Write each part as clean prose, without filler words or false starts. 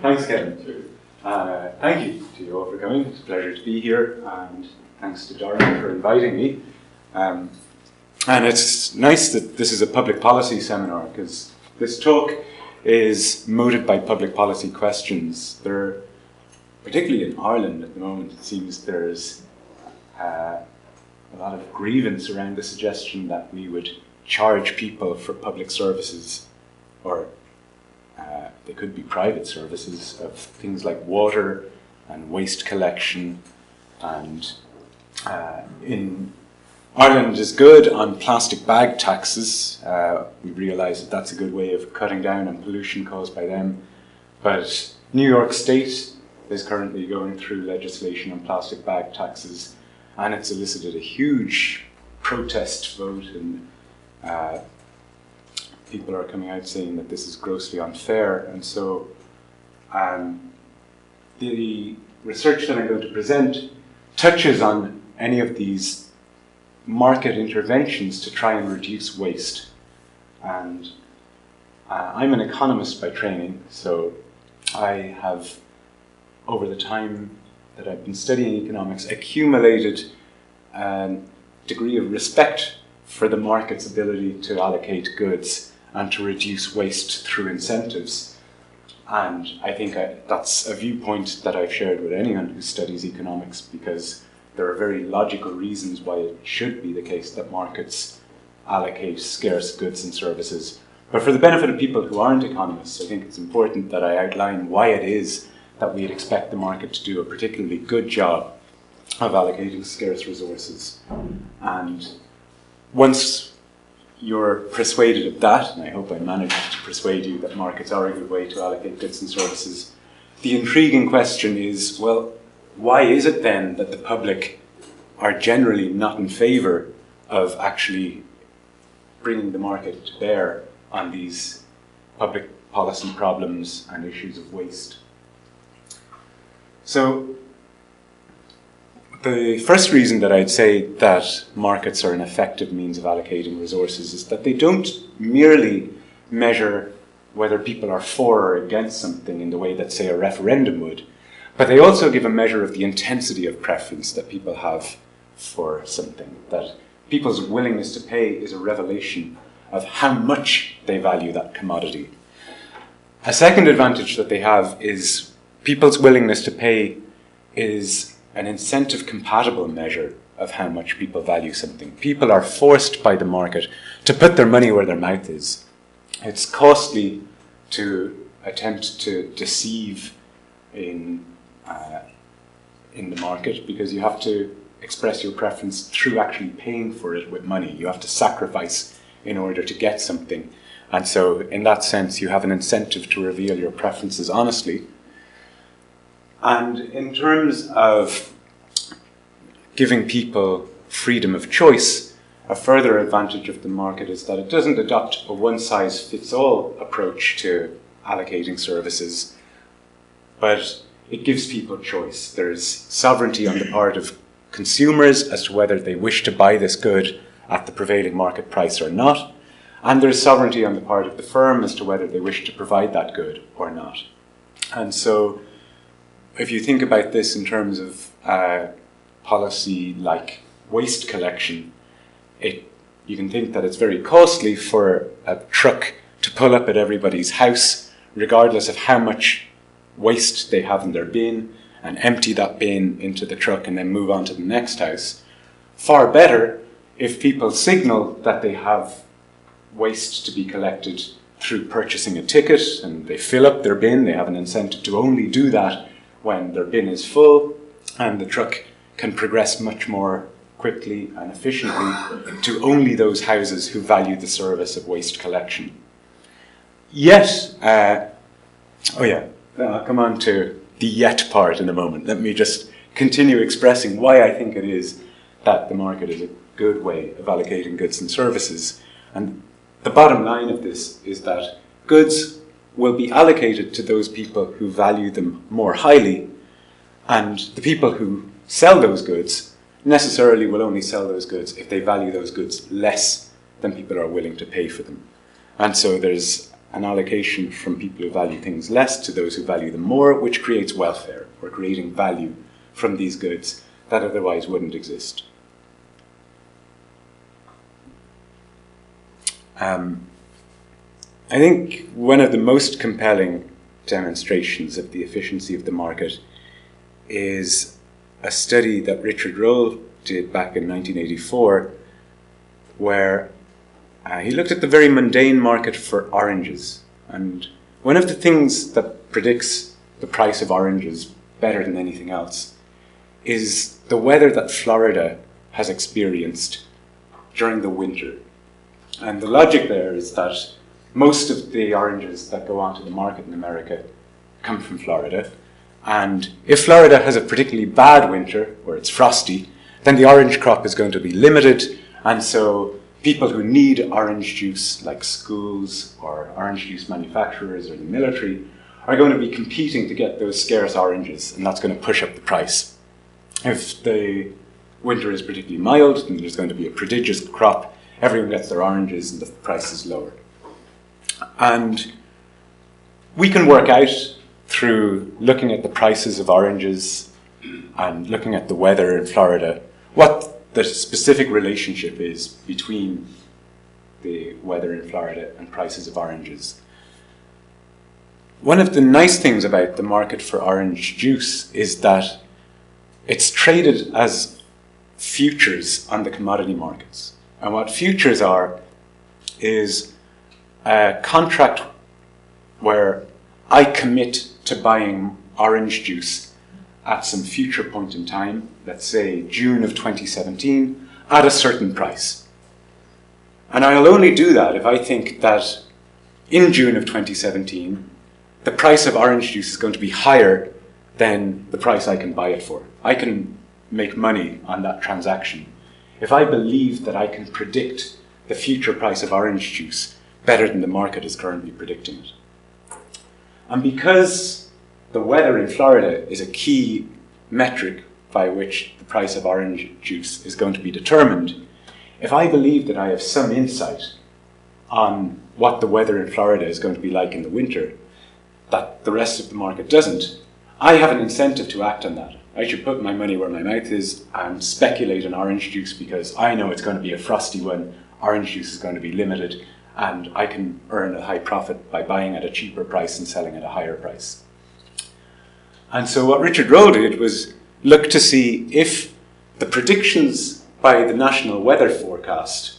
Thanks, Kevin. Thank you to you all for coming. It's a pleasure to be here, and thanks to Dorothy for inviting me. And it's nice that this is a public policy seminar, because this talk is motivated by public policy questions. There, particularly in Ireland at the moment, it seems there's a lot of grievance around the suggestion that we would charge people for public services, or they could be private services of things like water and waste collection. And in Ireland is good on plastic bag taxes. We realise that that's a good way of cutting down on pollution caused by them. But New York State is currently going through legislation on plastic bag taxes, and it's elicited a huge protest vote, and people are coming out saying that this is grossly unfair. And so the research that I'm going to present touches on any of these market interventions to try and reduce waste. And I'm an economist by training, so I have, over the time that I've been studying economics, accumulated a degree of respect for the market's ability to allocate goods and to reduce waste through incentives. And I think that's a viewpoint that I've shared with anyone who studies economics, because there are very logical reasons why it should be the case that markets allocate scarce goods and services. But for the benefit of people who aren't economists, I think it's important that I outline why it is that we'd expect the market to do a particularly good job of allocating scarce resources. And once you're persuaded of that, and I hope I managed to persuade you that markets are a good way to allocate goods and services, the intriguing question is, well, why is it then that the public are generally not in favour of actually bringing the market to bear on these public policy problems and issues of waste? So the first reason that I'd say that markets are an effective means of allocating resources is that they don't merely measure whether people are for or against something in the way that, say, a referendum would, but they also give a measure of the intensity of preference that people have for something, that people's willingness to pay is a revelation of how much they value that commodity. A second advantage that they have is people's willingness to pay is an incentive-compatible measure of how much people value something. People are forced by the market to put their money where their mouth is. It's costly to attempt to deceive in the market, because you have to express your preference through actually paying for it with money. You have to sacrifice in order to get something. And so in that sense, you have an incentive to reveal your preferences honestly. And in terms of giving people freedom of choice, a further advantage of the market is that it doesn't adopt a one-size-fits-all approach to allocating services, but it gives people choice. There's sovereignty on the part of consumers as to whether they wish to buy this good at the prevailing market price or not, and there's sovereignty on the part of the firm as to whether they wish to provide that good or not. And so if you think about this in terms of policy like waste collection, you can think that it's very costly for a truck to pull up at everybody's house, regardless of how much waste they have in their bin, and empty that bin into the truck and then move on to the next house. Far better if people signal that they have waste to be collected through purchasing a ticket, and they fill up their bin. They have an incentive to only do that when their bin is full, and the truck can progress much more quickly and efficiently to only those houses who value the service of waste collection. Yet, I'll come on to the yet part in a moment. Let me just continue expressing why I think it is that the market is a good way of allocating goods and services. And the bottom line of this is that goods will be allocated to those people who value them more highly, and the people who sell those goods necessarily will only sell those goods if they value those goods less than people are willing to pay for them. And so there's an allocation from people who value things less to those who value them more, which creates welfare. We're creating value from these goods that otherwise wouldn't exist. I think one of the most compelling demonstrations of the efficiency of the market is a study that Richard Rolle did back in 1984, where he looked at the very mundane market for oranges. And one of the things that predicts the price of oranges better than anything else is the weather that Florida has experienced during the winter. And the logic there is that most of the oranges that go onto the market in America come from Florida. And if Florida has a particularly bad winter, where it's frosty, then the orange crop is going to be limited. And so people who need orange juice, like schools or orange juice manufacturers or the military, are going to be competing to get those scarce oranges, and that's going to push up the price. If the winter is particularly mild, then there's going to be a prodigious crop. Everyone gets their oranges and the price is lower. And we can work out through looking at the prices of oranges and looking at the weather in Florida what the specific relationship is between the weather in Florida and prices of oranges. One of the nice things about the market for orange juice is that it's traded as futures on the commodity markets. And what futures are is a contract where I commit to buying orange juice at some future point in time, let's say June of 2017, at a certain price. And I'll only do that if I think that in June of 2017, the price of orange juice is going to be higher than the price I can buy it for. I can make money on that transaction if I believe that I can predict the future price of orange juice better than the market is currently predicting it. And because the weather in Florida is a key metric by which the price of orange juice is going to be determined, if I believe that I have some insight on what the weather in Florida is going to be like in the winter, that the rest of the market doesn't, I have an incentive to act on that. I should put my money where my mouth is and speculate on orange juice because I know it's going to be a frosty one, orange juice is going to be limited, and I can earn a high profit by buying at a cheaper price and selling at a higher price. And so what Richard Rolle did was look to see if the predictions by the National Weather Forecast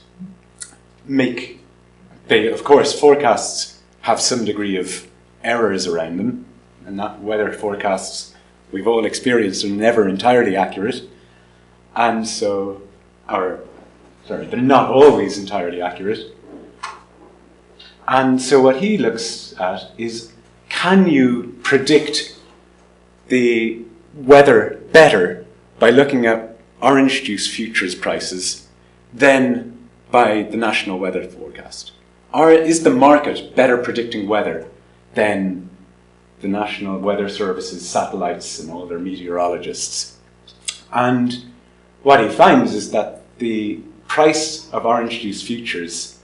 of course, forecasts have some degree of errors around them, and that weather forecasts we've all experienced are never entirely accurate, and so, they're not always entirely accurate. And so what he looks at is, can you predict the weather better by looking at orange juice futures prices than by the National Weather Forecast? Or is the market better predicting weather than the National Weather Service's satellites and all their meteorologists? And what he finds is that the price of orange juice futures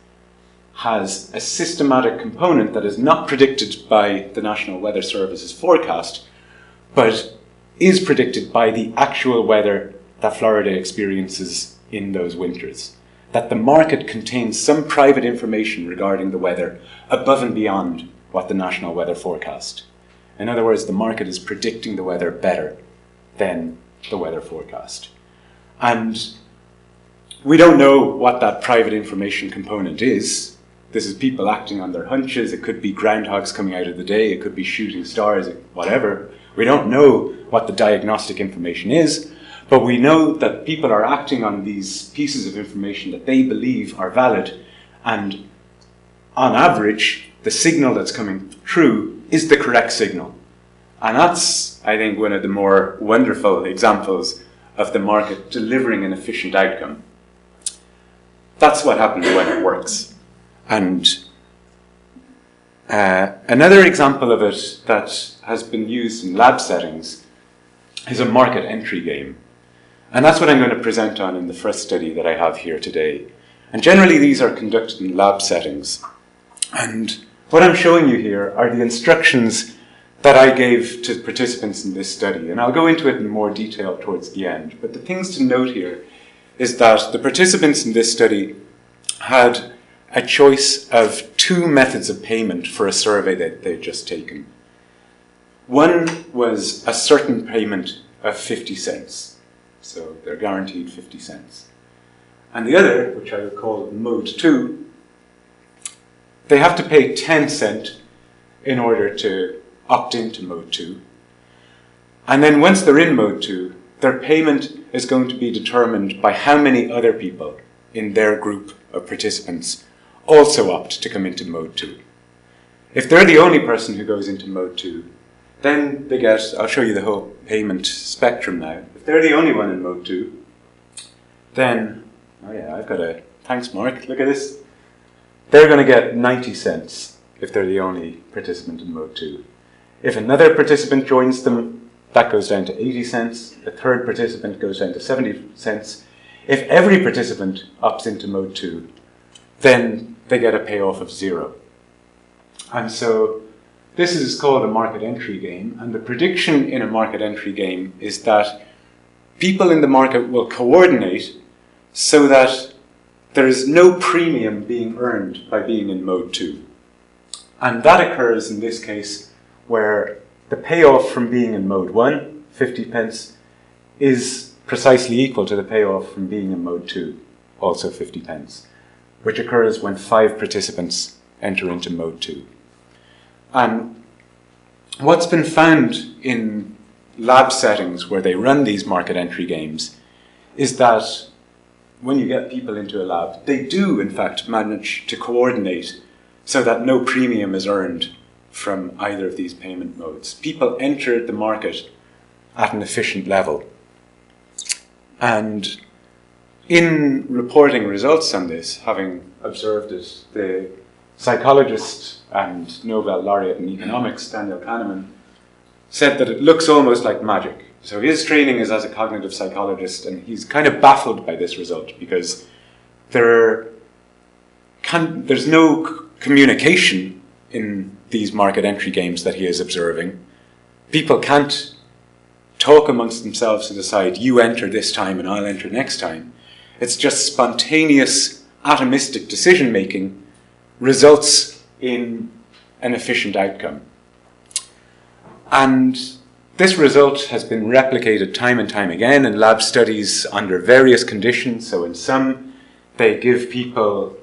has a systematic component that is not predicted by the National Weather Service's forecast, but is predicted by the actual weather that Florida experiences in those winters. That the market contains some private information regarding the weather above and beyond what the National Weather Forecast. In other words, the market is predicting the weather better than the weather forecast. And we don't know what that private information component is. This is people acting on their hunches. It could be groundhogs coming out of the day. It could be shooting stars, whatever. We don't know what the diagnostic information is, but we know that people are acting on these pieces of information that they believe are valid, and on average, the signal that's coming through is the correct signal. And that's, I think, one of the more wonderful examples of the market delivering an efficient outcome. That's what happens when it works. And another example of it that has been used in lab settings is a market entry game. And that's what I'm going to present on in the first study that I have here today. And generally these are conducted in lab settings. And what I'm showing you here are the instructions that I gave to participants in this study, and I'll go into it in more detail towards the end. But the things to note here is that the participants in this study had a choice of two methods of payment for a survey that they'd just taken. One was a certain payment of 50 cents, so they're guaranteed 50 cents. And the other, which I would call mode 2, they have to pay 10 cents in order to opt into mode 2. And then once they're in mode 2, their payment is going to be determined by how many other people in their group of participants also opt to come into mode 2. If they're the only person who goes into mode 2, then they get, I'll show you the whole payment spectrum now. If they're the only one in mode 2, then, oh yeah, I've got a, thanks Mark, look at this. They're going to get 90 cents if they're the only participant in mode 2. If another participant joins them, that goes down to 80 cents. A third participant goes down to 70 cents. If every participant opts into mode 2, then they get a payoff of 0. And so this is called a market entry game, and the prediction in a market entry game is that people in the market will coordinate so that there is no premium being earned by being in mode 2. And that occurs in this case where the payoff from being in mode 1, 50 pence, is precisely equal to the payoff from being in mode 2, also 50 pence, which occurs when 5 participants enter into mode 2. And what's been found in lab settings where they run these market entry games is that when you get people into a lab, they do in fact manage to coordinate so that no premium is earned from either of these payment modes. People enter the market at an efficient level. And in reporting results on this, having observed it, the psychologist and Nobel laureate in economics, Daniel Kahneman, said that it looks almost like magic. So his training is as a cognitive psychologist, and he's kind of baffled by this result because there's no communication in these market entry games that he is observing. People can't talk amongst themselves to decide, you enter this time and I'll enter next time. It's just spontaneous, atomistic decision-making results in an efficient outcome. And this result has been replicated time and time again in lab studies under various conditions. So in some, they give people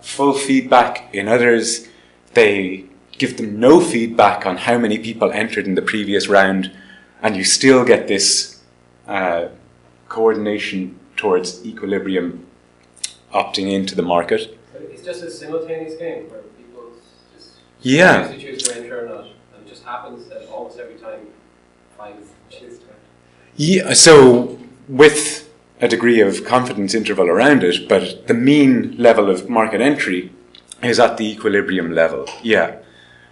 full feedback. In others, they give them no feedback on how many people entered in the previous round, and you still get this coordination towards equilibrium opting into the market. So it's just a simultaneous game where people just choose to enter or not, and it just happens that almost every time 5 choose to enter. Yeah, so with a degree of confidence interval around it, but the mean level of market entry is at the equilibrium level, yeah.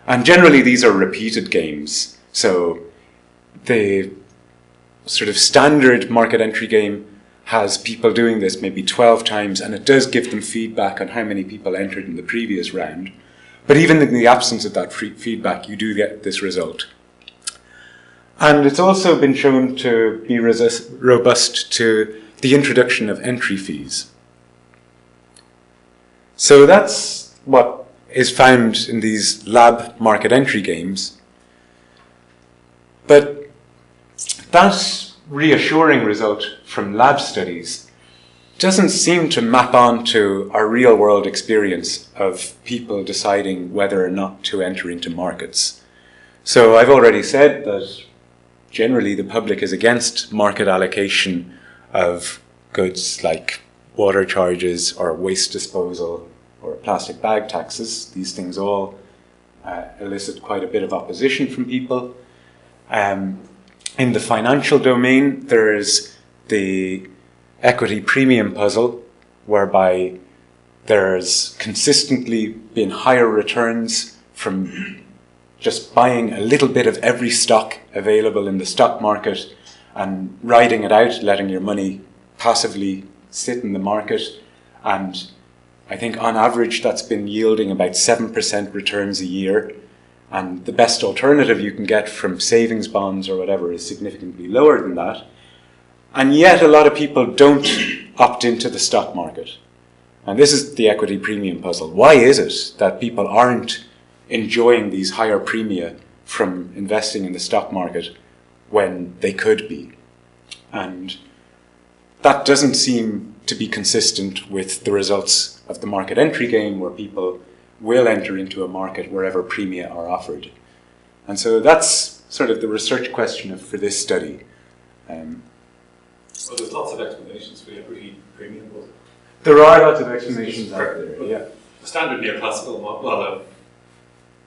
And generally these are repeated games, so the sort of standard market entry game has people doing this maybe 12 times, and it does give them feedback on how many people entered in the previous round. But even in the absence of that feedback, you do get this result. And it's also been shown to be robust to the introduction of entry fees. So that's what is found in these lab market entry games. But that reassuring result from lab studies doesn't seem to map onto our real-world experience of people deciding whether or not to enter into markets. So I've already said that generally the public is against market allocation of goods like water charges or waste disposal or plastic bag taxes. These things all elicit quite a bit of opposition from people. In the financial domain, there is the equity premium puzzle, whereby there's consistently been higher returns from just buying a little bit of every stock available in the stock market and riding it out, letting your money passively sit in the market. And I think on average that's been yielding about 7% returns a year. And the best alternative you can get from savings bonds or whatever is significantly lower than that. And yet a lot of people don't opt into the stock market. And this is the equity premium puzzle. Why is it that people aren't enjoying these higher premia from investing in the stock market when they could be? And that doesn't seem to be consistent with the results of the market entry game, where people will enter into a market wherever premia are offered. And so that's sort of the research question for this study. Well, there's lots of explanations for the equity premium. There are lots of explanations out there, yeah. The standard neoclassical model, well,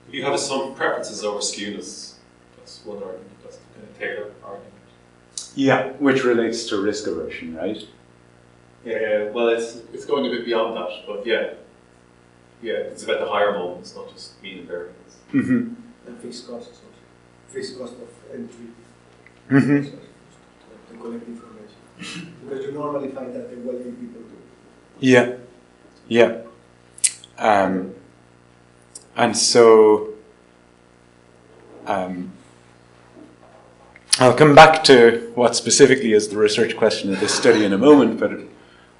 if you have some preferences over skewness, that's one argument, that's the kind of Taylor argument. Yeah, which relates to risk aversion, right? Yeah, well, it's going a bit beyond that, but yeah, it's about the higher moments, not just mean and variance. And fixed costs also. Fixed cost of entry. To collect information. Because you normally find that the wealthy people do. Yeah. And so I'll come back to what specifically is the research question of this study in a moment, but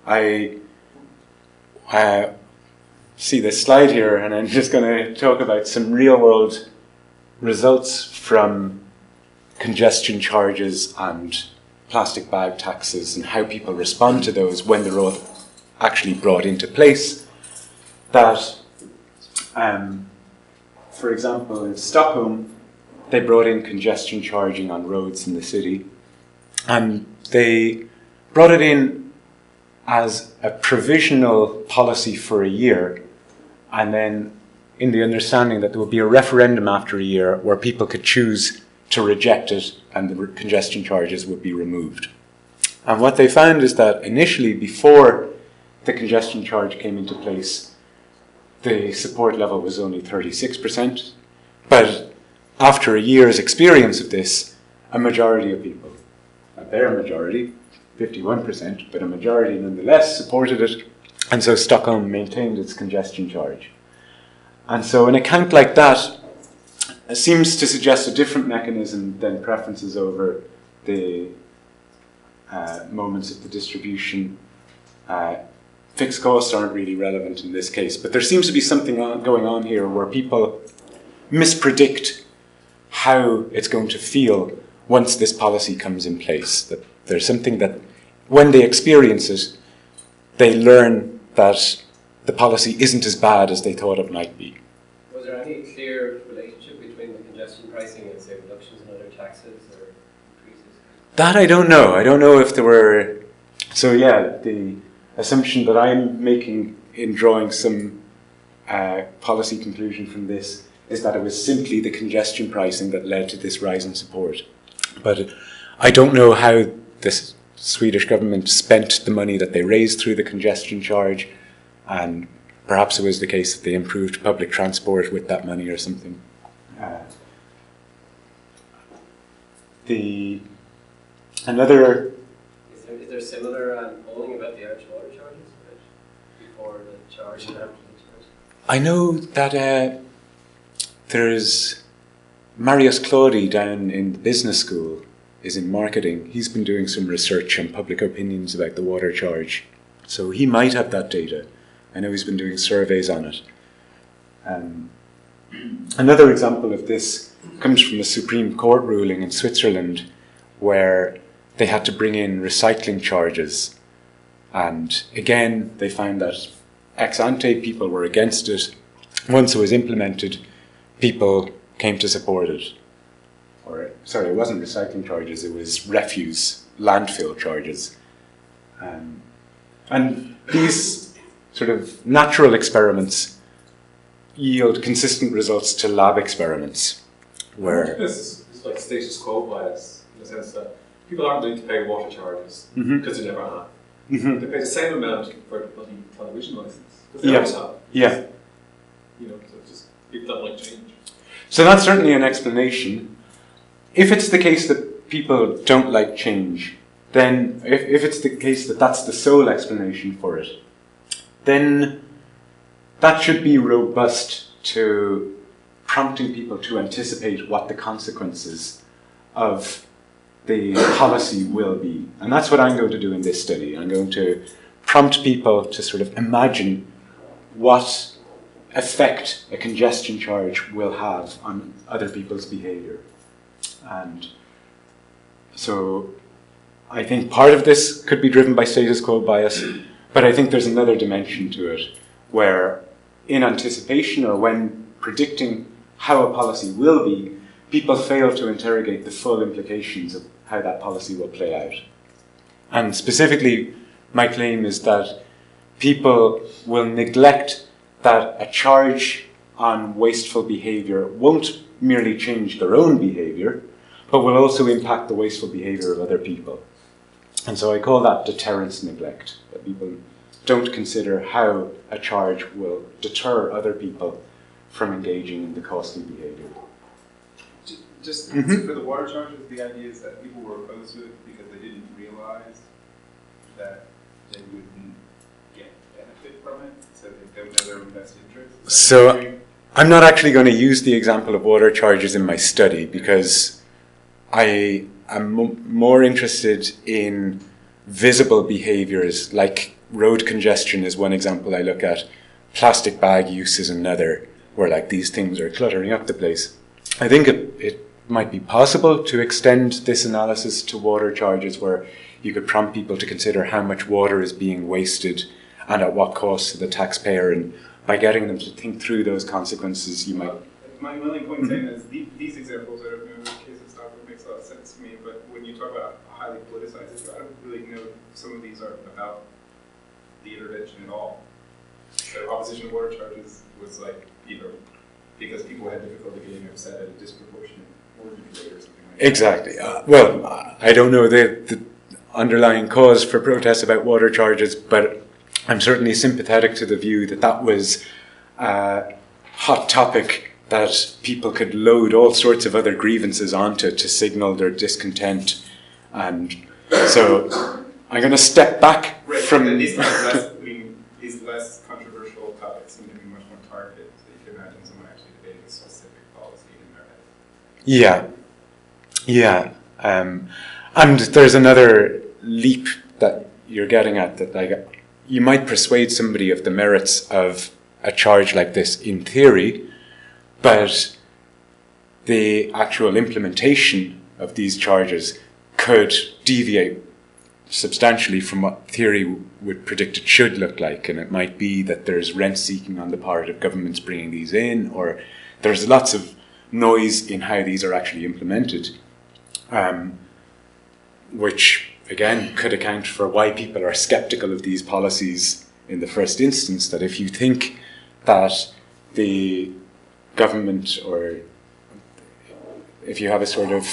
I see this slide here, and I'm just going to talk about some real-world results from congestion charges and plastic bag taxes and how people respond to those when they're all actually brought into place. That, for example, in Stockholm, they brought in congestion charging on roads in the city, and they brought it in as a provisional policy for a year, and then in the understanding that there would be a referendum after a year where people could choose to reject it and the congestion charges would be removed. And what they found is that initially, before the congestion charge came into place, the support level was only 36%, but after a year's experience of this, a majority of people, a bare majority, 51%, but a majority nonetheless supported it, and so Stockholm maintained its congestion charge. And so an account like that seems to suggest a different mechanism than preferences over the moments of the distribution. Fixed costs aren't really relevant in this case, but there seems to be something going on here where people mispredict how it's going to feel once this policy comes in place. That there's something that, when they experience it, they learn that the policy isn't as bad as they thought it might be. Was there any clear relationship between the congestion pricing and, say, reductions in other taxes or increases? That I don't know. I don't know if there were... So yeah, the assumption that I'm making in drawing some policy conclusion from this is that it was simply the congestion pricing that led to this rise in support. But I don't know how this Swedish government spent the money that they raised through the congestion charge, and perhaps it was the case that they improved public transport with that money or something. Another... Is there similar polling about the average water charges before the charge and after the charge? I know that there's Marius Claudi down in the business school is in marketing. He's been doing some research on public opinions about the water charge. So he might have that data. I know he's been doing surveys on it. Another example of this comes from a Supreme Court ruling in Switzerland where they had to bring in recycling charges. And again, they found that ex ante people were against it. Once it was implemented, people came to support it. Or, sorry, it wasn't recycling charges, it was refuse, landfill charges. And these sort of natural experiments yield consistent results to lab experiments. Where it's like status quo bias, in the sense that people aren't willing to pay water charges because they never have. They pay the same amount for a bloody television license because they always have. Yeah. You know, so just people don't like change. So that's certainly an explanation. If it's the case that people don't like change, then if it's the case that that's the sole explanation for it, then that should be robust to prompting people to anticipate what the consequences of the policy will be. And that's what I'm going to do in this study. I'm going to prompt people to sort of imagine what effect a congestion charge will have on other people's behaviour. And so I think part of this could be driven by status quo bias, but I think there's another dimension to it where in anticipation or when predicting how a policy will be, people fail to interrogate the full implications of how that policy will play out. And specifically, my claim is that people will neglect that a charge on wasteful behaviour won't merely change their own behaviour, but will also impact the wasteful behaviour of other people. And so I call that deterrence neglect, that people don't consider how a charge will deter other people from engaging in the costly behaviour. Just for the water charges, the idea is that people were opposed to it because they didn't realize that they wouldn't get benefit from it, so they don't know their own best interest. So I'm not actually going to use the example of water charges in my study because I am more interested in visible behaviours, like road congestion is one example I look at, plastic bag use is another, where like these things are cluttering up the place. I think it might be possible to extend this analysis to water charges where you could prompt people to consider how much water is being wasted and at what cost to the taxpayer, and by getting them to think through those consequences you might... My only point saying is these examples that are in the case of Stockholm makes a lot of sense to me, but when you talk about a highly politicized issue, I don't really know if some of these are about the intervention at all. So opposition to water charges was like either because people had difficulty getting upset at a disproportionate ordinance rate or something like that. Exactly. Well, I don't know the underlying cause for protests about water charges, but I'm certainly sympathetic to the view that that was a hot topic that people could load all sorts of other grievances onto to signal their discontent. And so I'm going to step back from... These less controversial topics seem to be much more targeted, so you can imagine someone actually debating a specific policy in their head. Yeah. And there's another leap that you're getting at, that like you might persuade somebody of the merits of a charge like this in theory, but the actual implementation of these charges could deviate substantially from what theory would predict it should look like. And it might be that there's rent seeking on the part of governments bringing these in, or there's lots of noise in how these are actually implemented, which again could account for why people are skeptical of these policies in the first instance. That if you think that the government, or if you have a sort of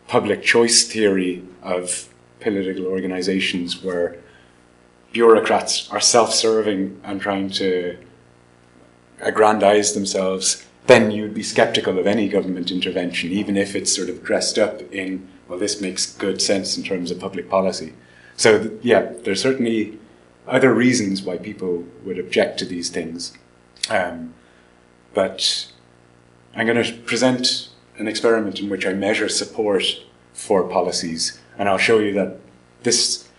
public choice theory of political organizations where bureaucrats are self-serving and trying to aggrandize themselves, then you'd be skeptical of any government intervention, even if it's sort of dressed up in, well, this makes good sense in terms of public policy. So, there's certainly other reasons why people would object to these things. But I'm going to present an experiment in which I measure support for policies, and I'll show you that this,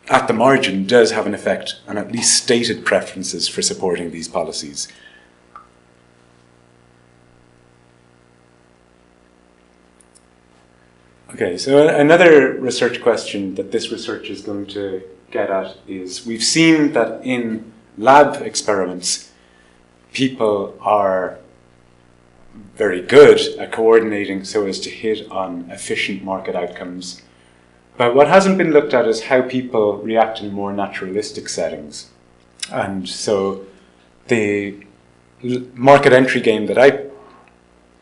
at the margin, does have an effect on at least stated preferences for supporting these policies. Okay, so another research question that this research is going to get at is, we've seen that in lab experiments, people are very good at coordinating so as to hit on efficient market outcomes. But what hasn't been looked at is how people react in more naturalistic settings. And so the market entry game that I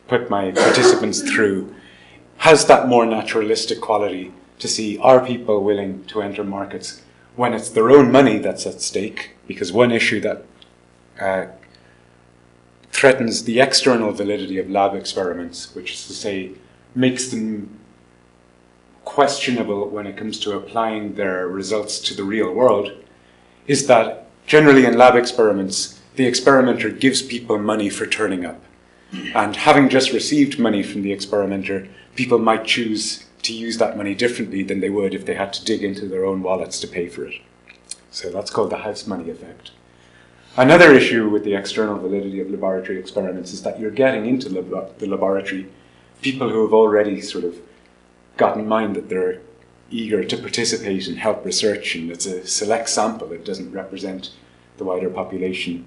put my participants through has that more naturalistic quality to see, are people willing to enter markets when it's their own money that's at stake? Because one issue that threatens the external validity of lab experiments, which is to say, makes them questionable when it comes to applying their results to the real world, is that generally in lab experiments, the experimenter gives people money for turning up. And having just received money from the experimenter, people might choose to use that money differently than they would if they had to dig into their own wallets to pay for it. So that's called the house money effect. Another issue with the external validity of laboratory experiments is that you're getting into the laboratory people who have already sort of got in mind that they're eager to participate and help research, and it's a select sample. It doesn't represent the wider population.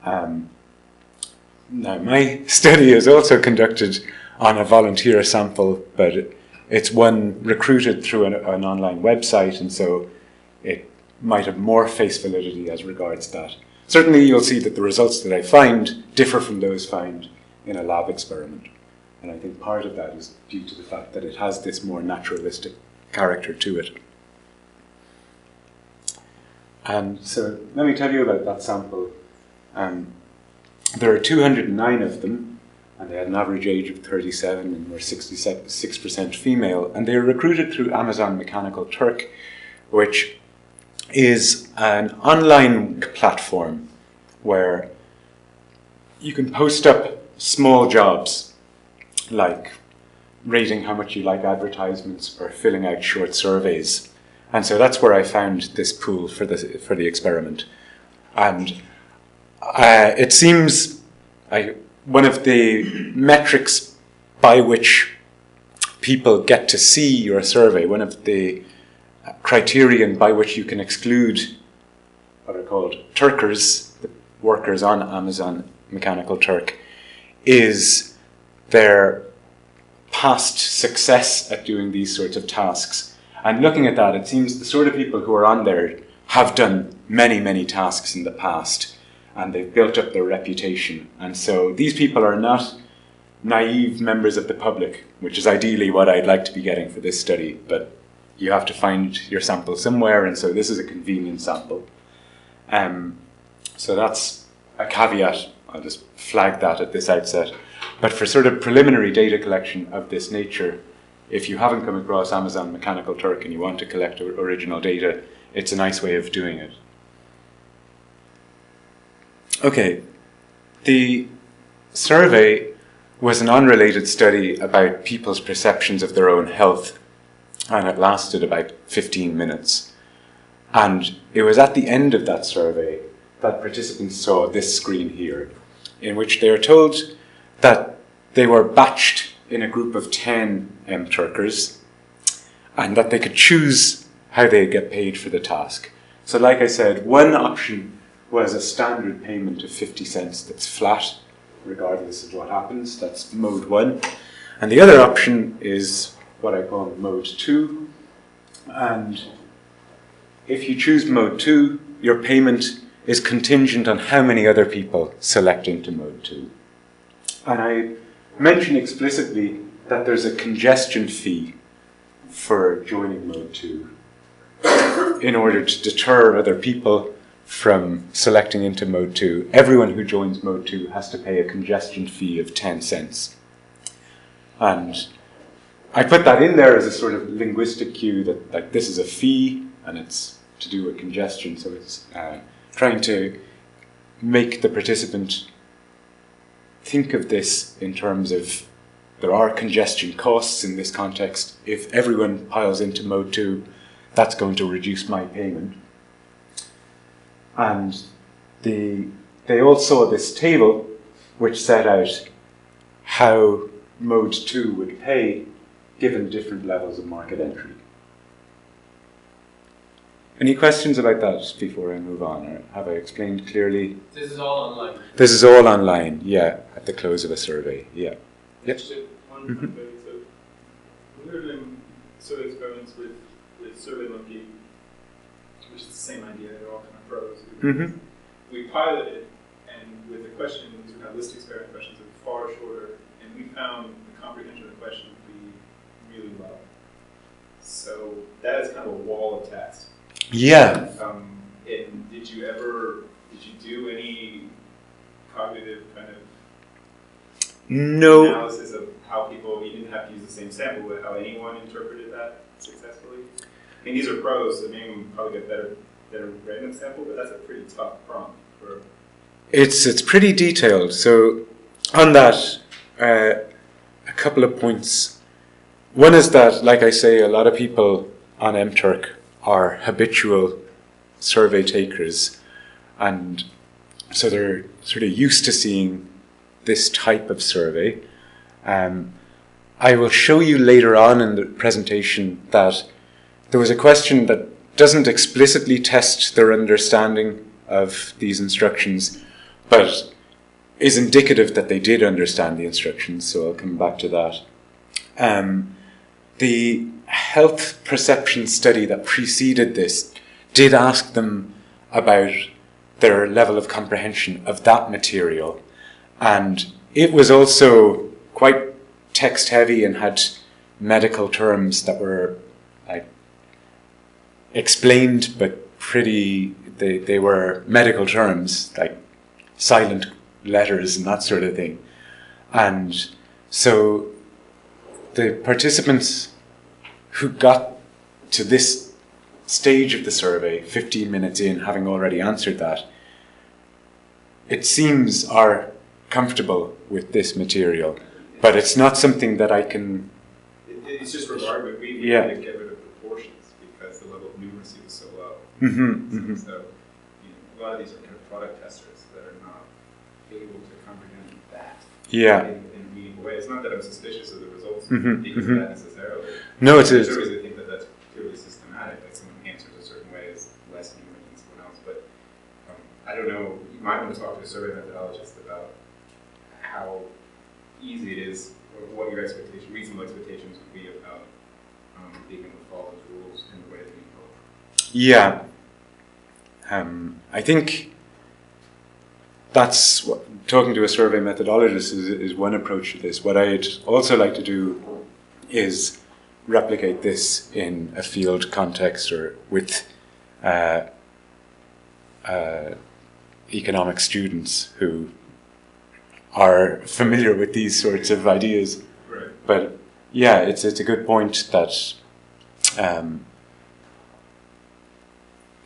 Now, my study is also conducted on a volunteer sample, but it's one recruited through an online website, and so it might have more face validity as regards that. Certainly, you'll see that the results that I find differ from those found in a lab experiment. And I think part of that is due to the fact that it has this more naturalistic character to it. And so let me tell you about that sample. There are 209 of them, and they had an average age of 37 and were 66% female. And they were recruited through Amazon Mechanical Turk, which is an online platform where you can post up small jobs like rating how much you like advertisements or filling out short surveys. And so that's where I found this pool for the experiment. And it seems one of the metrics by which people get to see your survey, one of the criterion by which you can exclude what are called Turkers, the workers on Amazon Mechanical Turk, is their past success at doing these sorts of tasks. And looking at that, it seems the sort of people who are on there have done many, many tasks in the past, and they've built up their reputation. And so these people are not naive members of the public, which is ideally what I'd like to be getting for this study, but you have to find your sample somewhere, and so this is a convenient sample. So that's a caveat. I'll just flag that at this outset. But for sort of preliminary data collection of this nature, if you haven't come across Amazon Mechanical Turk and you want to collect original data, it's a nice way of doing it. Okay, the survey was an unrelated study about people's perceptions of their own health, and it lasted about 15 minutes. And it was at the end of that survey that participants saw this screen here, in which they are told that they were batched in a group of 10 Turkers, and that they could choose how they get paid for the task. So like I said, one option was a standard payment of 50 cents that's flat, regardless of what happens. That's mode 1. And the other option is what I call mode 2. And if you choose mode 2, your payment is contingent on how many other people select into mode 2. And I mention explicitly that there's a congestion fee for joining mode 2 in order to deter other people from selecting into mode 2. Everyone who joins mode 2 has to pay a congestion fee of 10 cents. And I put that in there as a sort of linguistic cue that like this is a fee and it's to do with congestion, so it's trying to make the participant think of this in terms of there are congestion costs in this context. If everyone piles into mode 2, that's going to reduce my payment. And they all saw this table which set out how mode 2 would pay given different levels of market entry. Any questions about that before I move on? Or have I explained clearly? This is all online? This is all online, yeah, at the close of a survey, yeah. Yep. One thing, so we were doing survey experiments with SurveyMonkey, which is the same idea, they're all kind of pros. Mm-hmm. We piloted, and with the questions, we had list experiment questions that were far shorter, and we found the comprehension of the question to be really low. So that is kind of a wall of text. Yeah. And did you do any cognitive kind of analysis of how people, you didn't have to use the same sample, but how anyone interpreted that successfully? I mean, these are pros, so maybe we probably get better random sample, but that's a pretty tough prompt for It's pretty detailed. So on that, a couple of points. One is that, like I say, a lot of people on MTurk are habitual survey takers, and so they're sort of used to seeing this type of survey. I will show you later on in the presentation that there was a question that doesn't explicitly test their understanding of these instructions, but is indicative that they did understand the instructions, so I'll come back to that. The health perception study that preceded this did ask them about their level of comprehension of that material, and it was also quite text heavy and had medical terms that were like explained but pretty, they were medical terms like silent letters and that sort of thing. And so the participants who got to this stage of the survey, 15 minutes in, having already answered that, it seems are comfortable with this material, but it's not something that I can... It's just regardless, we yeah. didn't get rid of proportions because the level of numeracy was so low. So a lot of these are kind of product testers that are not able to comprehend that in a meaningful way. It's not that I'm suspicious of the results because of that necessarily. No, it There's is. always I think that that's purely systematic, like someone answers a certain way is less numerate than someone else, but I don't know, you might want to talk to a survey methodologist about how easy it is, or what your reasonable expectations would be about being able to follow those rules in the way that you hope. Yeah. I think that's what, talking to a survey methodologist is one approach to this. What I'd also like to do is replicate this in a field context or with economic students who are familiar with these sorts of ideas. Right. But yeah, it's a good point that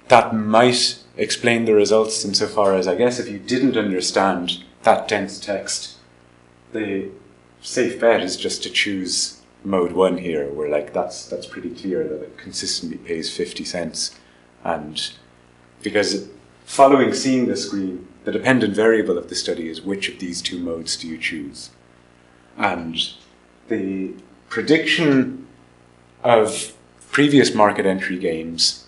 that might explain the results insofar as, I guess, if you didn't understand that dense text, the safe bet is just to choose mode 1 here, where like that's pretty clear that it consistently pays 50 cents. And because following seeing the screen, the dependent variable of the study is which of these two modes do you choose. And the prediction of previous market entry games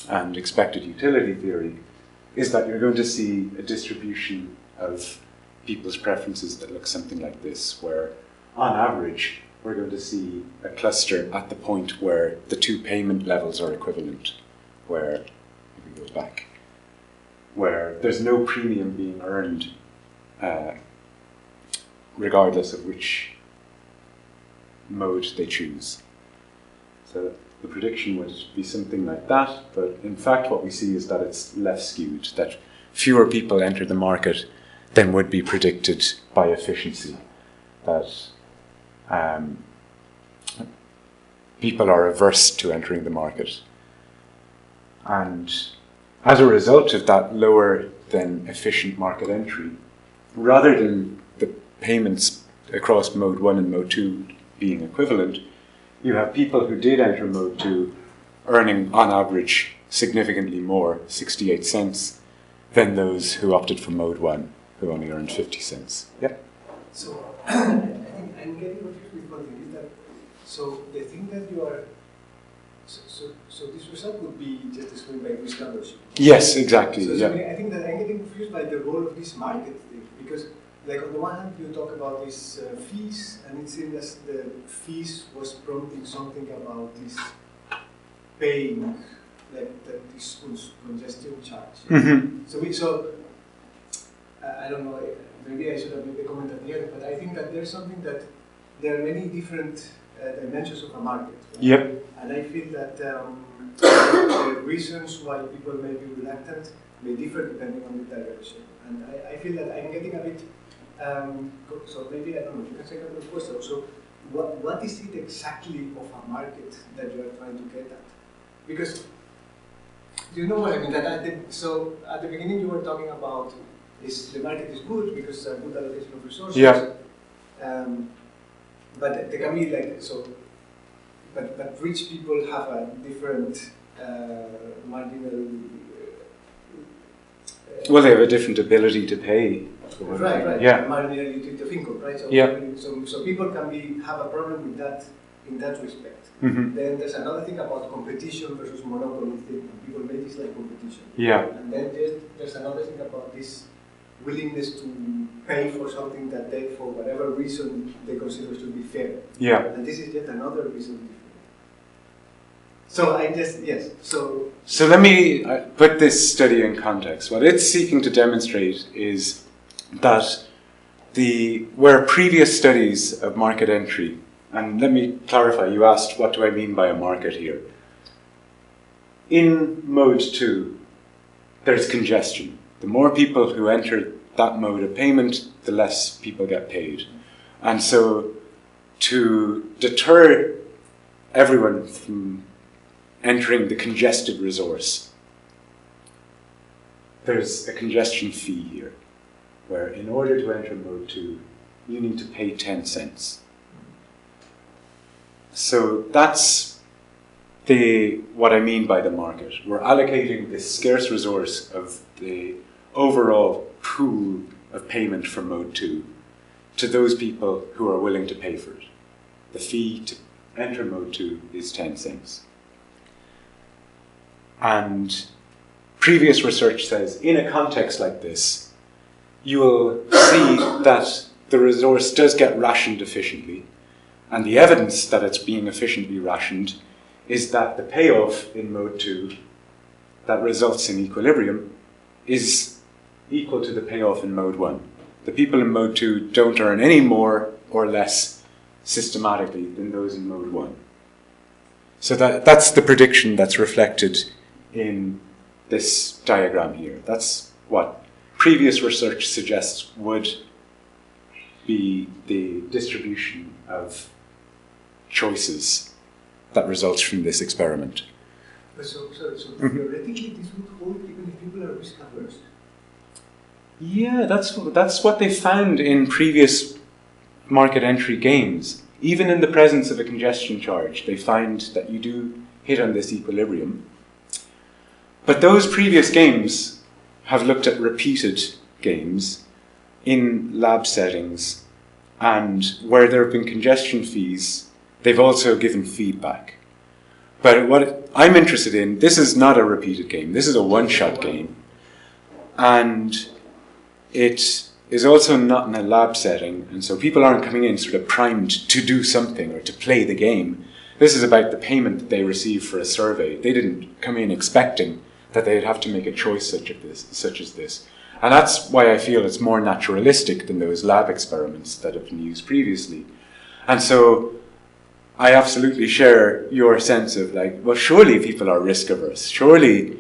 and expected utility theory is that you're going to see a distribution of people's preferences that looks something like this, where on average we're going to see a cluster at the point where the two payment levels are equivalent, where, if we go back, where there's no premium being earned regardless of which mode they choose. So the prediction would be something like that, but in fact what we see is that it's less skewed, that fewer people enter the market than would be predicted by efficiency, that people are averse to entering the market. And as a result of that lower than efficient market entry, rather than the payments across mode 1 and mode 2 being equivalent, you have people who did enter mode 2 earning on average significantly more, 68 cents, than those who opted for mode 1, who only earned 50 cents. Yep. So I think I'm getting confused with one thing, is that so the thing that you are so this result would be just explained by risk aversion. Yes, exactly. So yeah. I think that I'm getting confused by the role of this market thing, because like on the one hand you talk about these fees, and it seems as the fees was prompting something about this paying, like that this congestion charge. Mm-hmm. So I don't know, maybe I should have made the comment at the end, but I think that there's something that there are many different dimensions of a market. Right? Yep. And I feel that the reasons why people may be reluctant may differ depending on the direction. And I feel that I'm getting a bit, so maybe, I don't know, you can say a couple of questions. So what is it exactly of a market that you are trying to get at? Because, do you know what I mean? So at the beginning you were talking about is the market is good because it's a good allocation of resources. Yeah. But they can be like so. But rich people have a different marginal. Well, they have a different ability to pay. Right. Yeah. Marginal utility of income, right? So, Yeah. so people can have a problem with that in that respect. Mm-hmm. Then there's another thing about competition versus monopoly thing. People may dislike competition. Yeah. And then there's another thing about this willingness to pay for something that they, for whatever reason, they consider to be fair. Yeah. And this is yet another reason. So So let me put this study in context. What it's seeking to demonstrate is that where previous studies of market entry, and let me clarify, you asked what do I mean by a market here. In mode 2, there's congestion. The more people who enter that mode of payment, the less people get paid. And so to deter everyone from entering the congested resource, there's a congestion fee here, where in order to enter mode 2, you need to pay 10 cents. So that's what I mean by the market. We're allocating this scarce resource of the overall pool of payment for mode 2 to those people who are willing to pay for it. The fee to enter mode 2 is 10 cents. And previous research says, in a context like this, you will see that the resource does get rationed efficiently. And the evidence that it's being efficiently rationed is that the payoff in mode 2 that results in equilibrium is equal to the payoff in mode 1. The people in mode 2 don't earn any more or less systematically than those in mode 1. So that's the prediction that's reflected in this diagram here. That's what previous research suggests would be the distribution of choices that results from this experiment. So theoretically this would hold even if people are risk averse? Yeah, that's what they found in previous market entry games. Even in the presence of a congestion charge, they find that you do hit on this equilibrium. But those previous games have looked at repeated games in lab settings, and where there have been congestion fees, they've also given feedback. But what I'm interested in, this is not a repeated game, this is a one-shot game. And it is also not in a lab setting, and so people aren't coming in sort of primed to do something or to play the game. This is about the payment that they receive for a survey. They didn't come in expecting that they'd have to make a choice such as this. And that's why I feel it's more naturalistic than those lab experiments that have been used previously. And so I absolutely share your sense of like, well, surely people are risk averse. Surely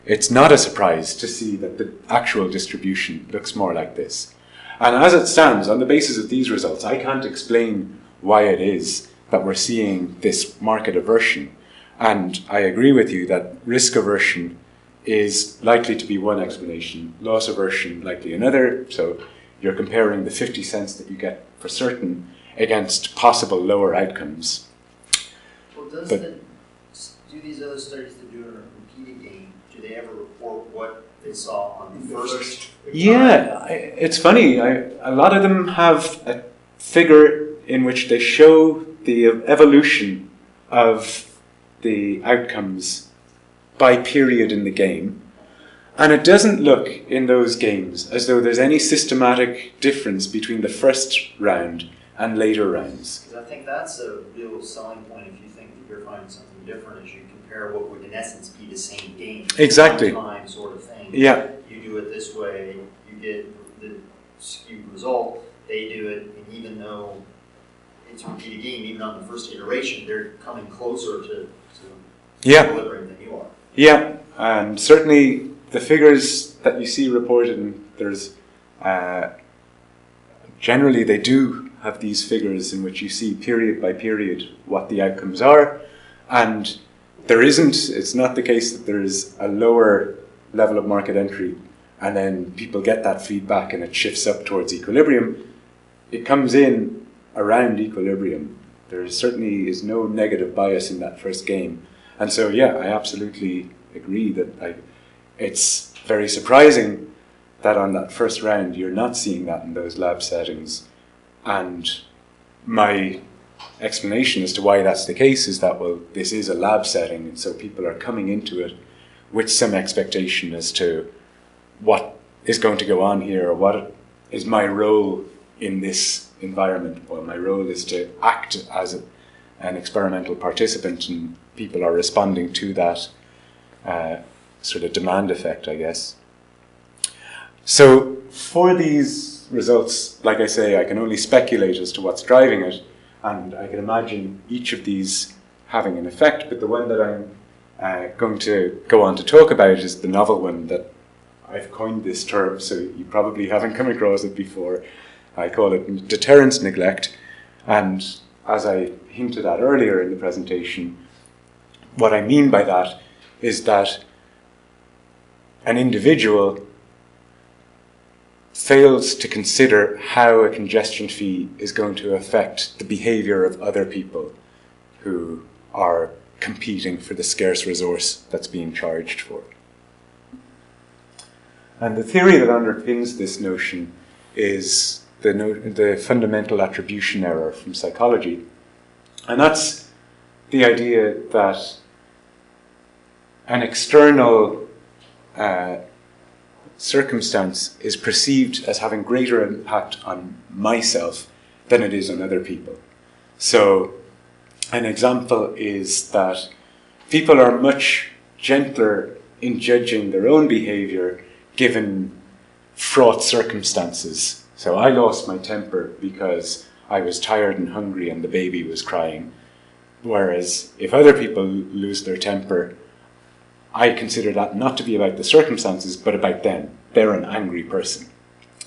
it's not a surprise to see that the actual distribution looks more like this. And as it stands, on the basis of these results, I can't explain why it is that we're seeing this market aversion. And I agree with you that risk aversion is likely to be one explanation, loss aversion likely another. So you're comparing the 50 cents that you get for certain against possible lower outcomes. Well, do these other studies that do a repeated game, do they ever report what they saw on the first? Yeah, it's funny. A lot of them have a figure in which they show the evolution of the outcomes by period in the game. And it doesn't look in those games as though there's any systematic difference between the first round and later rounds. Because I think that's a real selling point if you think that you're finding something different as you compare what would in essence be the same game. Exactly. Time sort of thing. Yeah. You do it this way, you get the skewed result, they do it, and even though it's a repeated game, even on the first iteration, they're coming closer to equilibrium than you are. Yeah, and certainly the figures that you see reported, and there's generally they do have these figures in which you see period by period what the outcomes are, and it's not the case that there is a lower level of market entry and then people get that feedback and it shifts up towards equilibrium, it comes in around equilibrium. There certainly is no negative bias in that first game. And so, yeah, I absolutely agree that it's very surprising that on that first round you're not seeing that in those lab settings. And my explanation as to why that's the case is that, well, this is a lab setting, and so people are coming into it with some expectation as to what is going to go on here, or what is my role in this environment. Well, my role is to act as an experimental participant, and people are responding to that sort of demand effect, I guess. So for these results, like I say, I can only speculate as to what's driving it, and I can imagine each of these having an effect, but the one that I'm going to go on to talk about is the novel one that I've coined this term, so you probably haven't come across it before. I call it deterrence neglect, and as I hinted at earlier in the presentation, what I mean by that is that an individual fails to consider how a congestion fee is going to affect the behaviour of other people who are competing for the scarce resource that's being charged for. And the theory that underpins this notion is the fundamental attribution error from psychology. And that's the idea that an external circumstance is perceived as having greater impact on myself than it is on other people. So an example is that people are much gentler in judging their own behaviour given fraught circumstances. So I lost my temper because I was tired and hungry and the baby was crying. Whereas if other people lose their temper, I consider that not to be about the circumstances, but about them. They're an angry person.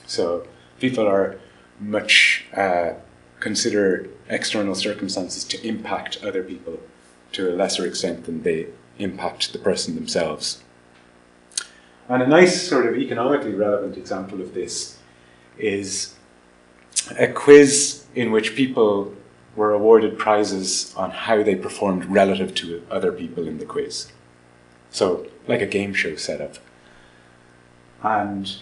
So people are much consider external circumstances to impact other people to a lesser extent than they impact the person themselves. And a nice sort of economically relevant example of this is a quiz in which people were awarded prizes on how they performed relative to other people in the quiz. So, like a game show setup. And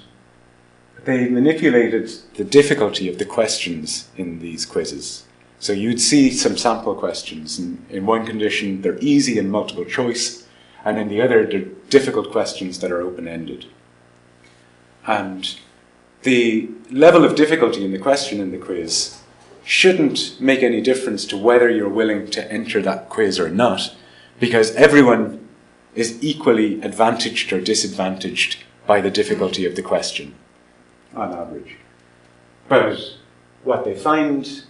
they manipulated the difficulty of the questions in these quizzes. So you'd see some sample questions, and in one condition they're easy and multiple choice, and in the other they're difficult questions that are open-ended. And the level of difficulty in the question in the quiz shouldn't make any difference to whether you're willing to enter that quiz or not, because everyone is equally advantaged or disadvantaged by the difficulty of the question, on average. But what they find,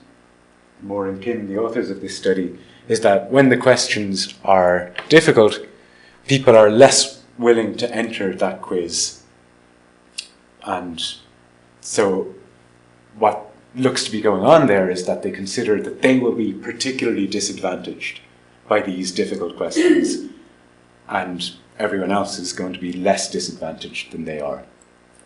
Moore and Kim, the authors of this study, is that when the questions are difficult, people are less willing to enter that quiz. And so what looks to be going on there is that they consider that they will be particularly disadvantaged by these difficult questions, and everyone else is going to be less disadvantaged than they are.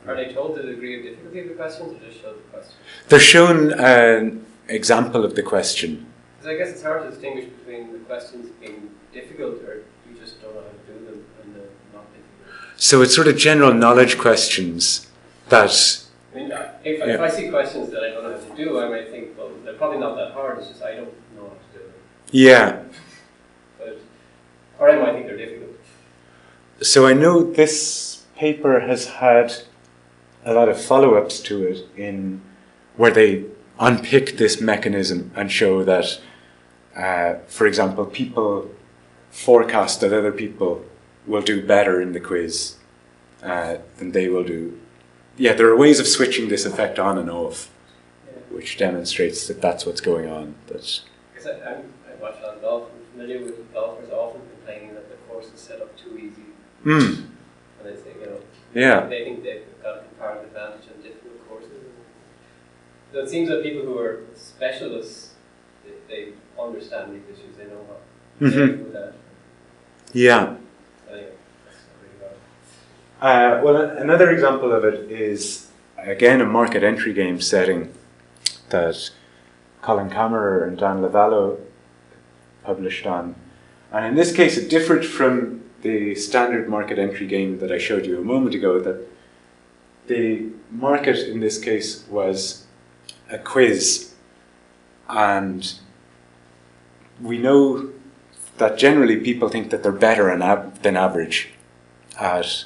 Are they told the degree of difficulty of the questions, or just show the question? They're shown an example of the question. Because I guess it's hard to distinguish between the questions being difficult, or you just don't know how to do them, and they're not difficult. So it's sort of general knowledge questions that... I mean, if I see questions that I don't know how to do, I might think, well, they're probably not that hard, it's just I don't know how to do them. Yeah. Or I might think they're difficult. So I know this paper has had a lot of follow-ups to it in where they unpick this mechanism and show that, for example, people forecast that other people will do better in the quiz than they will do. Yeah, there are ways of switching this effect on and off, which demonstrates that that's what's going on. But because I watch a lot of golf, I'm familiar with golfers often complaining that the course is set up too easy. And they say, they think they've got a comparative advantage on difficult courses. So it seems that people who are specialists, they understand these issues, they know what to do that. Yeah. Anyway, that's not really Well, another example of it is, again, a market entry game setting that Colin Camerer and Dan Lavallo published on. And in this case, it differed from the standard market entry game that I showed you a moment ago, that the market in this case was a quiz. And we know that generally people think that they're better than average at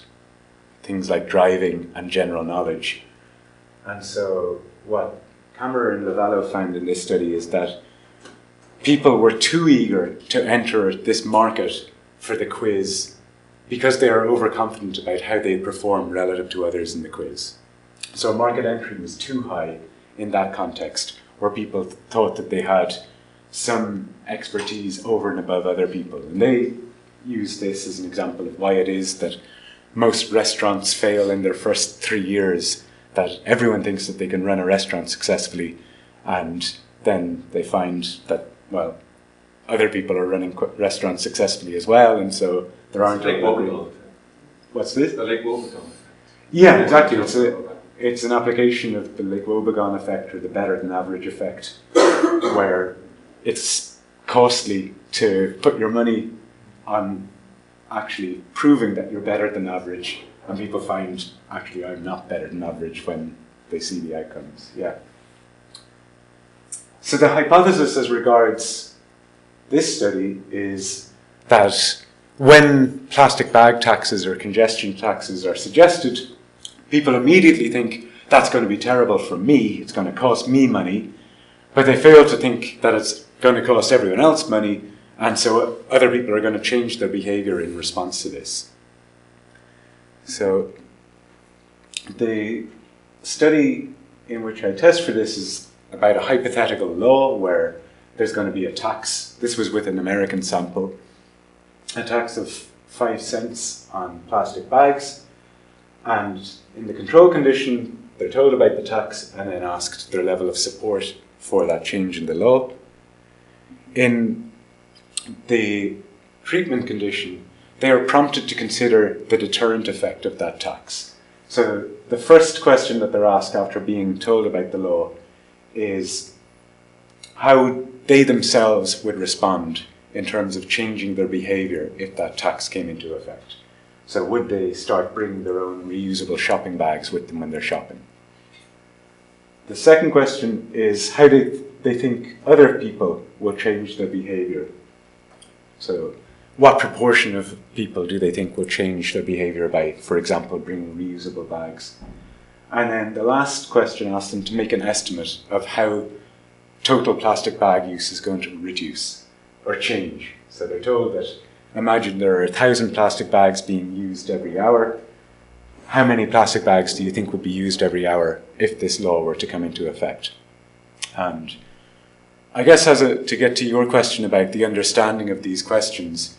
things like driving and general knowledge. And so what Camerer and Lavallo found in this study is that people were too eager to enter this market for the quiz because they are overconfident about how they perform relative to others in the quiz. So market entry was too high in that context, where people thought that they had some expertise over and above other people. And they use this as an example of why it is that most restaurants fail in their first 3 years, that everyone thinks that they can run a restaurant successfully, and then they find that, well, other people are running restaurants successfully as well, and so there aren't... What's this? The Lake Wobegon. Yeah, exactly. It's an application of the Lake Wobegon effect, or the better than average effect, where it's costly to put your money on actually proving that you're better than average, and people find, actually, I'm not better than average when they see the outcomes. Yeah. So the hypothesis as regards this study is that when plastic bag taxes or congestion taxes are suggested, people immediately think that's going to be terrible for me, it's going to cost me money, but they fail to think that it's going to cost everyone else money, and so other people are going to change their behaviour in response to this. So the study in which I test for this is about a hypothetical law where there's going to be a tax. This was with an American sample. A tax of 5 cents on plastic bags. And in the control condition, they're told about the tax and then asked their level of support for that change in the law. In the treatment condition, they are prompted to consider the deterrent effect of that tax. So the first question that they're asked after being told about the law is how they themselves would respond in terms of changing their behaviour if that tax came into effect. So would they start bringing their own reusable shopping bags with them when they're shopping? The second question is how they think other people will change their behaviour. So what proportion of people do they think will change their behaviour by, for example, bringing reusable bags? And then the last question asks them to make an estimate of how total plastic bag use is going to reduce or change. So they're told that, imagine there are 1,000 plastic bags being used every hour. How many plastic bags do you think would be used every hour if this law were to come into effect? And I guess to get to your question about the understanding of these questions,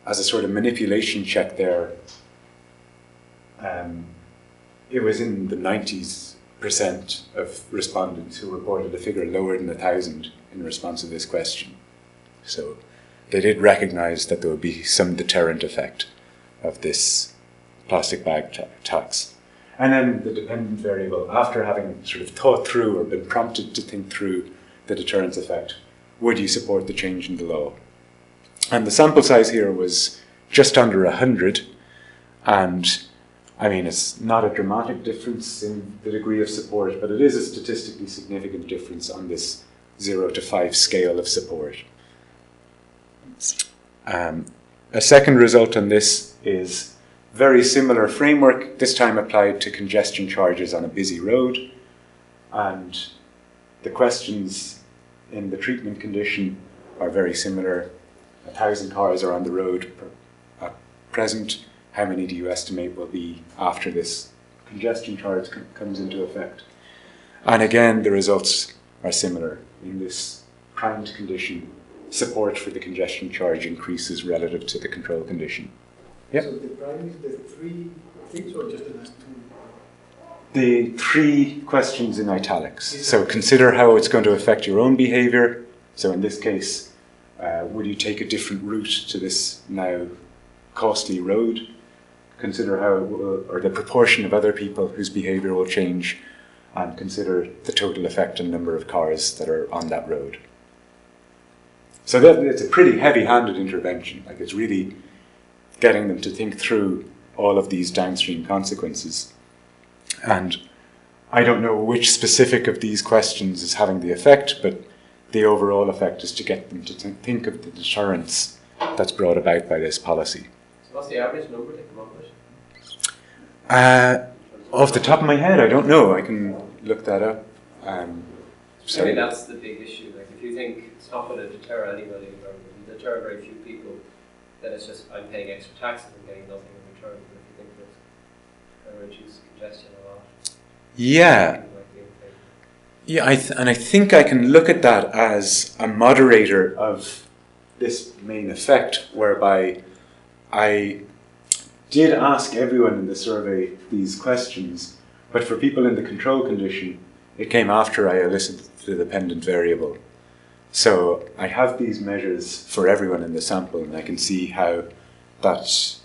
as a sort of manipulation check there, it was in the 90% of respondents who reported a figure lower than 1,000 in response to this question. So they did recognise that there would be some deterrent effect of this plastic bag tax. And then the dependent variable, after having sort of thought through or been prompted to think through the deterrence effect, would you support the change in the law? And the sample size here was just under 100, and I mean, it's not a dramatic difference in the degree of support, but it is a statistically significant difference on this 0 to 5 scale of support. A second result on this is very similar framework, this time applied to congestion charges on a busy road, and the questions in the treatment condition are very similar. 1,000 cars are on the road at present. How many do you estimate will be after this congestion charge comes into effect? And again, the results are similar. In this primed condition, support for the congestion charge increases relative to the control condition. Yep. So the prime is the 3 things or just the last 2? The 3 questions in italics. So consider how it's going to affect your own behaviour. So in this case, would you take a different route to this now costly road? consider how it will, or the proportion of other people whose behaviour will change, and consider the total effect on number of cars that are on that road. So it's a pretty heavy-handed intervention. Like, it's really getting them to think through all of these downstream consequences. And I don't know which specific of these questions is having the effect, but the overall effect is to get them to think of the deterrence that's brought about by this policy. So what's the average number they come up with? Off the top of my head, I don't know. I can look that up. I mean, that's the big issue. Like, if you think it's not going to deter anybody, or deter very few people, then it's just, I'm paying extra taxes and getting nothing in return. But if you think that it's going to reduce congestion a lot, yeah. Yeah, and I think I can look at that as a moderator of this main effect, whereby I did ask everyone in the survey these questions, but for people in the control condition, it came after I elicited the dependent variable. So I have these measures for everyone in the sample, and I can see how that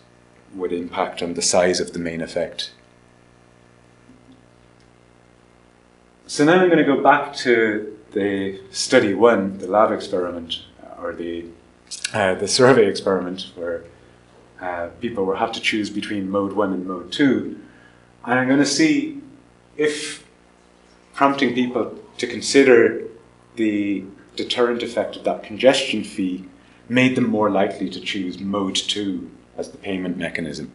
would impact on the size of the main effect. So now I'm going to go back to the study 1, the lab experiment, or the survey experiment, where people will have to choose between mode 1 and mode 2. And I'm going to see if prompting people to consider the deterrent effect of that congestion fee made them more likely to choose mode 2 as the payment mechanism.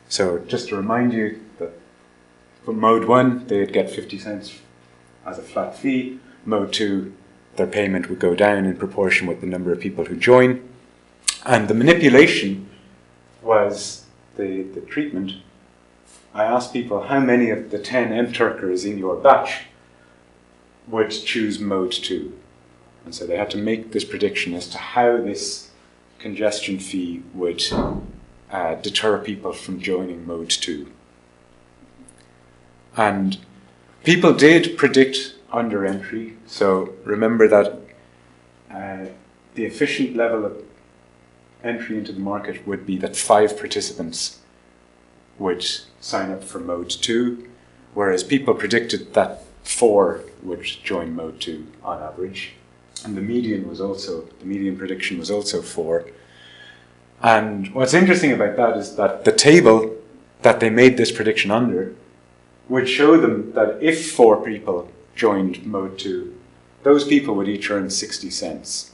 So just to remind you that for mode 1, they'd get 50 cents as a flat fee. Mode 2, their payment would go down in proportion with the number of people who join. And the manipulation was the treatment. I asked people how many of the 10 M-Turkers in your batch would choose mode 2. And so they had to make this prediction as to how this congestion fee would deter people from joining mode 2. And people did predict under entry. So remember that the efficient level of entry into the market would be that 5 participants would sign up for mode 2, whereas people predicted that 4 would join mode 2 on average. And the median prediction was also 4. And what's interesting about that is that the table that they made this prediction under would show them that if 4 people joined mode 2, those people would each earn 60 cents.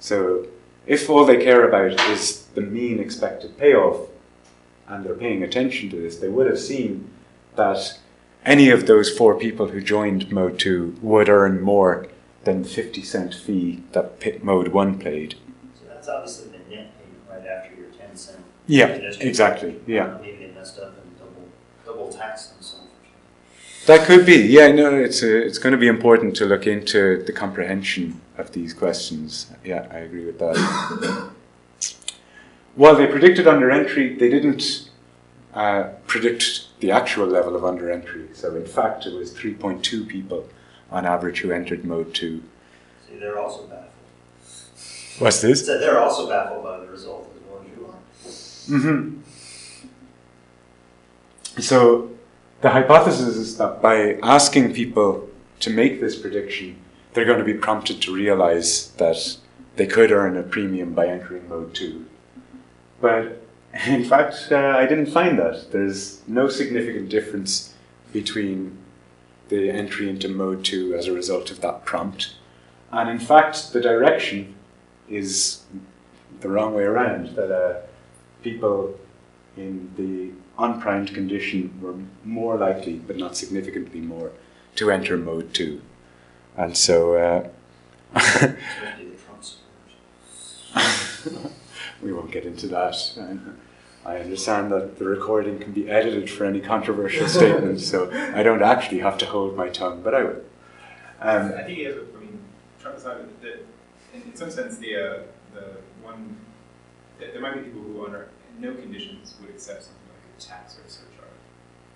So if all they care about is the mean expected payoff, and they're paying attention to this, they would have seen that any of those 4 people who joined mode 2 would earn more than the 50-cent fee that mode 1 paid. So that's obviously the net payment right after your 10 cent. Yeah, exactly. Yeah. Maybe they messed up and double taxed themselves. That could be. Yeah, no, it's going to be important to look into the comprehension of these questions. Yeah, I agree with that. While they predicted under entry, they didn't predict the actual level of under entry. So in fact, it was 3.2 people on average who entered mode 2. See, they're also baffled. What's this? So they're also baffled by the result as well as you are. Mm-hmm. So the hypothesis is that by asking people to make this prediction, they're going to be prompted to realize that they could earn a premium by entering mode 2. But in fact, I didn't find that. There's no significant difference between the entry into mode 2 as a result of that prompt. And in fact, the direction is the wrong way around, that people in the unprimed condition were more likely, but not significantly more, to enter mode 2. And so we won't get into that. I understand that the recording can be edited for any controversial statements, so I don't actually have to hold my tongue, but I will. I think Trump decided that in some sense there might be people who under no conditions would accept something like a tax or a surcharge.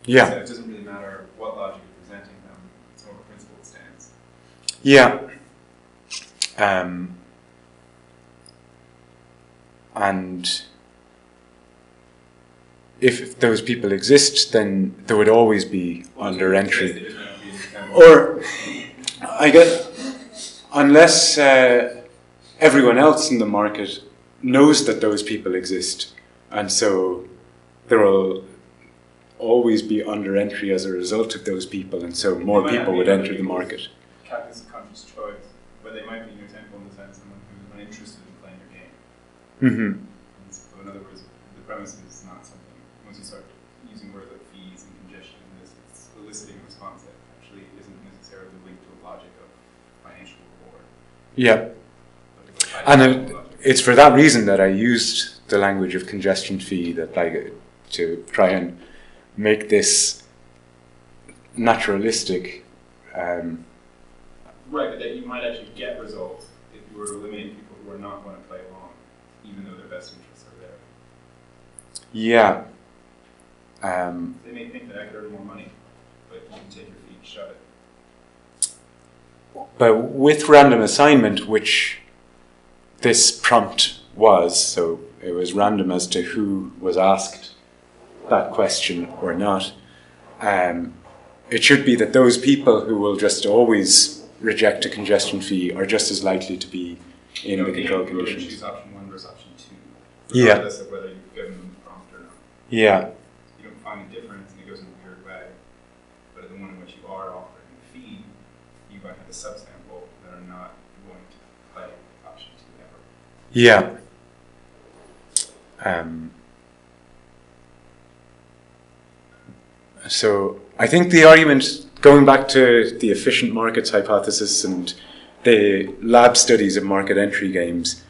Yeah. So it doesn't really matter what logic you're presenting them, it's more of a principled stance. Yeah. And if those people exist, then there would always be under entry. Or, I guess, unless everyone else in the market knows that those people exist, and so there will always be under entry as a result of those people, and so more people would enter the market. Captain's a conscious choice, but they might be an example in the sense someone who's uninterested in playing your game. Mm-hmm. So in other words, the premise is not something, once you start using words like fees and congestion, it's eliciting a response that actually isn't necessarily linked to a logic of financial reward. Yeah. And it's for that reason that I used the language of congestion fee, that like to try and make this naturalistic. Right, but that you might actually get results if you were to eliminate people who are not going to play along, even though their best interests are there. Yeah. They may think that I could earn more money, but you can take your feet and shove it. But with random assignment, which this prompt was, so it was random as to who was asked that question or not, it should be that those people who will just always reject a congestion fee are just as likely to be in the control conditions. Choose option 1 versus option 2, yeah. Regardless of whether you've given them the prompt or not. Yeah. You don't find a difference and it goes in a weird way, but in the one in which you are offering the fee, you might have a subsample that are not going to play option 2 ever. Yeah. So I think the argument, going back to the efficient markets hypothesis and the lab studies of market entry games,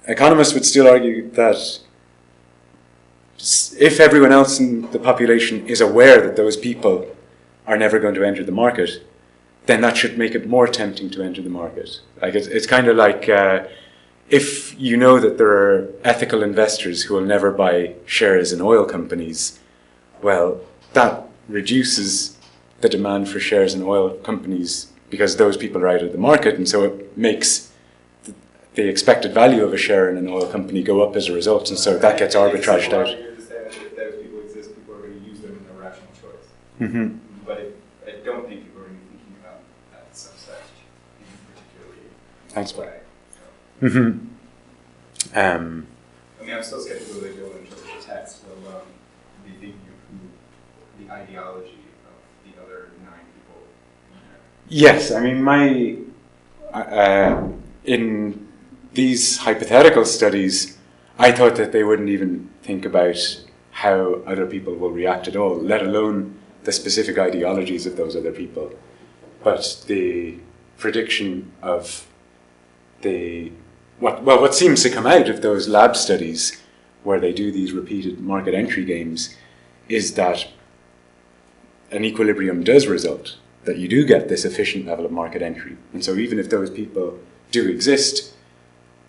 economists would still argue that if everyone else in the population is aware that those people are never going to enter the market, then that should make it more tempting to enter the market. Like it's kind of like if you know that there are ethical investors who will never buy shares in oil companies, well, that reduces the demand for shares in oil companies because those people are out of the market, and so it makes the expected value of a share in an oil company go up as a result, and so that gets arbitraged out. If those people exist, people are going to use them in their rational choice. Mm-hmm. But I don't think people are going to be thinking about that subset in particularly. Thanks, way. So. Mm-hmm. I mean, I'm still skeptical they go into the text, let alone be thinking of the ideology of the other 9 people in there. Yes, I mean, in these hypothetical studies, I thought that they wouldn't even think about how other people will react at all, let alone the specific ideologies of those other people. But the prediction of what seems to come out of those lab studies where they do these repeated market entry games is that an equilibrium does result, that you do get this efficient level of market entry. And so even if those people do exist,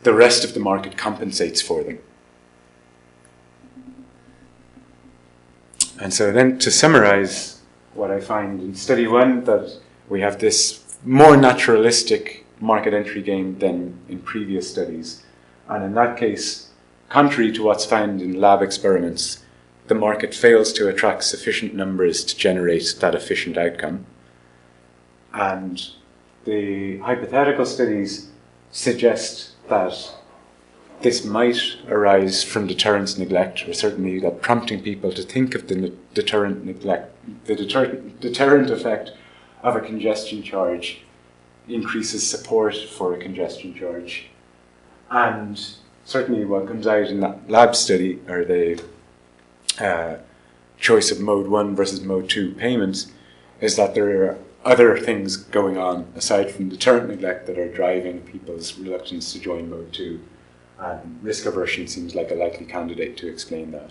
the rest of the market compensates for them. And so then to summarize what I find in study 1, that we have this more naturalistic market entry game than in previous studies. And in that case, contrary to what's found in lab experiments, the market fails to attract sufficient numbers to generate that efficient outcome. And the hypothetical studies suggest that this might arise from deterrence neglect, or certainly that prompting people to think of the deterrent neglect, the deterrent effect of a congestion charge increases support for a congestion charge. And certainly what comes out in that lab study, or the choice of mode 1 versus mode 2 payments, is that there are other things going on aside from deterrent neglect that are driving people's reluctance to join mode 2. And risk aversion seems like a likely candidate to explain that.